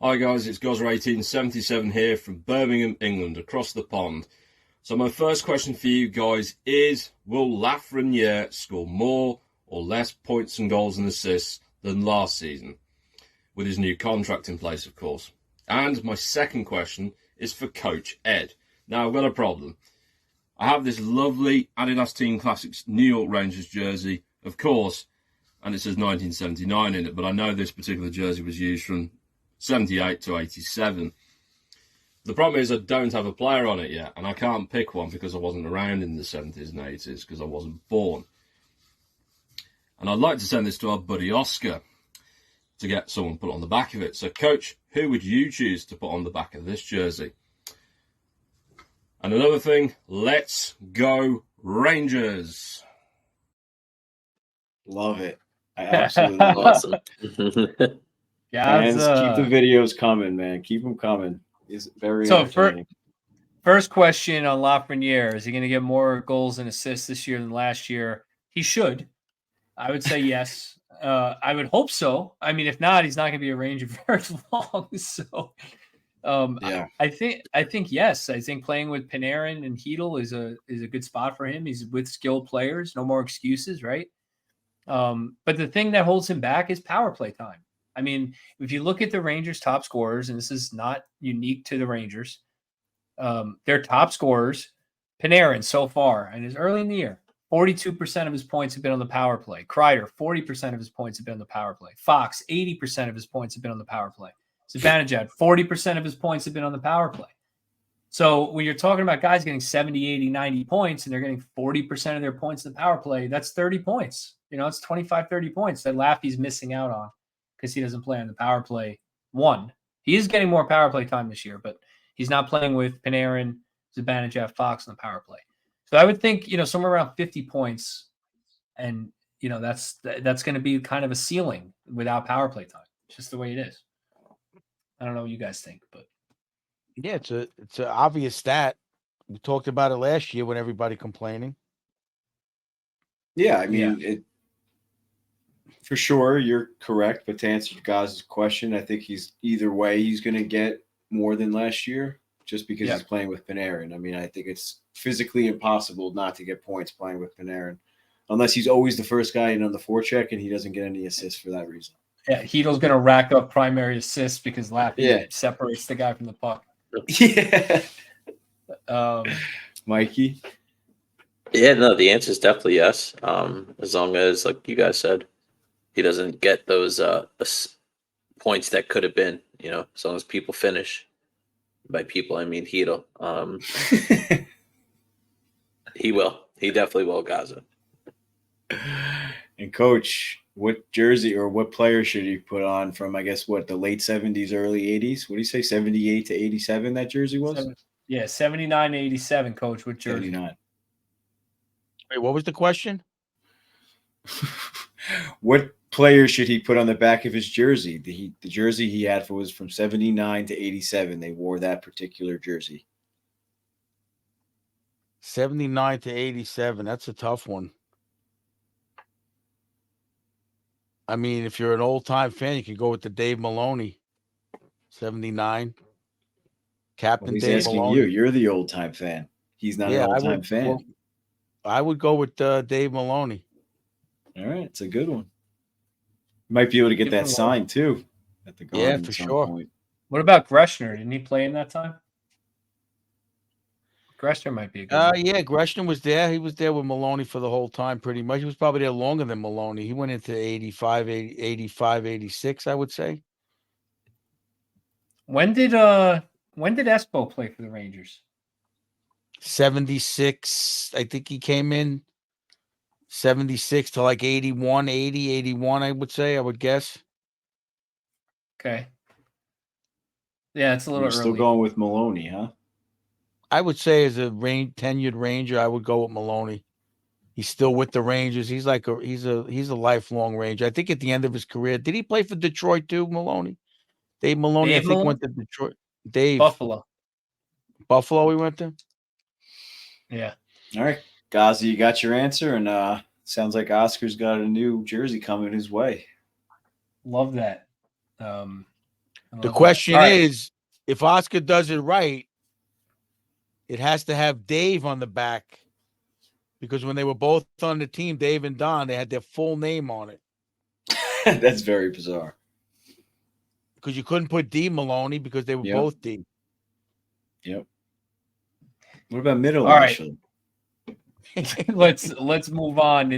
Hi guys, it's Gozza1877 here from Birmingham, England, across the pond. So my first question for you guys is, will Lafreniere score more or less points and goals and assists than last season? With his new contract in place, of course. And my second question is for Coach Ed. Now, I've got a problem. I have this lovely Adidas Team Classics New York Rangers jersey, of course, and it says 1979 in it, but I know this particular jersey was used from 78 to 87. The problem is I don't have a player on it yet, and I can't pick one because I wasn't around in the 70s and 80s because I wasn't born. And I'd like to send this to our buddy Oscar to get someone put on the back of it. So, Coach, who would you choose to put on the back of this jersey? And another thing, let's go Rangers. Love it. I absolutely love it. Fans, keep the videos coming, man. Keep them coming. It's very entertaining. First question on Lafreniere. Is he going to get more goals and assists this year than last year? He should. I would say yes. I would hope so. I mean, if not, he's not going to be a Ranger very long. So, I think yes. I think playing with Panarin and Hedl is a good spot for him. He's with skilled players. No more excuses, right? But the thing that holds him back is power play time. I mean, if you look at the Rangers' top scorers, and this is not unique to the Rangers, their top scorers, Panarin so far, and it's early in the year, 42% of his points have been on the power play. Kreider, 40% of his points have been on the power play. Fox, 80% of his points have been on the power play. Zibanejad, 40% of his points have been on the power play. So when you're talking about guys getting 70, 80, 90 points, and they're getting 40% of their points in the power play, that's 30 points. You know, it's 25, 30 points that Laffy's missing out on because he doesn't play on the power play. One, he is getting more power play time this year, but he's not playing with Panarin, Zibanejad, Fox on the power play. So I would think, somewhere around 50 points, and, that's going to be kind of a ceiling without power play time. It's just the way it is. I don't know what you guys think, but. Yeah, it's an obvious stat. We talked about it last year when everybody complaining. Yeah, I mean, for sure, you're correct. But to answer your guys' question, I think he's either way, he's going to get more than last year just because he's playing with Panarin. I mean, I think it's physically impossible not to get points playing with Panarin unless he's always the first guy in on the forecheck and he doesn't get any assists for that reason. Yeah, Hedl's going to rack up primary assists because Laffy separates the guy from the puck. Yeah. Mikey? Yeah, no, the answer is definitely yes. As long as, like you guys said, he doesn't get those points that could have been, as long as people finish. By people, I mean Hedl. He will. He definitely will, Gaza. And Coach, what jersey or what player should he put on from, I guess, the late 70s, early 80s? What do you say, 78 to 87 that jersey was? 79 to 87, Coach. What jersey? 79. Wait, what was the question? What player should he put on the back of his jersey? The jersey he had was from 79 to 87. They wore that particular jersey. 79 to 87. That's a tough one. I mean, if you're an old-time fan, you can go with the Dave Maloney. 79. Captain he's Dave asking Maloney. You're the old-time fan. He's not an old-time fan. Well, I would go with Dave Maloney. All right. It's a good one. You might be able to get that signed, too. At the Garden for sure. Point. What about Greshner? Didn't he play in that time? Greshner might be a good one. Yeah, Greshner was there. He was there with Maloney for the whole time, pretty much. He was probably there longer than Maloney. He went into 85, 86, I would say. When did Espo play for the Rangers? 76. I think he came in 76 to like 81, 80, 81, I would say, I would guess. Okay. Yeah, it's a little early. Still going with Maloney, huh? I would say as a tenured Ranger, I would go with Maloney. He's still with the Rangers. He's like he's a lifelong Ranger. I think at the end of his career, did he play for Detroit too, Maloney? Dave Maloney, I think went to Detroit. Buffalo, he went to. Yeah. All right, Gazi, you got your answer, and Sounds like Oscar's got a new jersey coming his way. Love that. The question is, if Oscar does it right, it has to have Dave on the back, because when they were both on the team, Dave and Don, they had their full name on it. That's very bizarre. Because you couldn't put D Maloney because they were both D. Yep. What about middle All right. initial? Let's move on.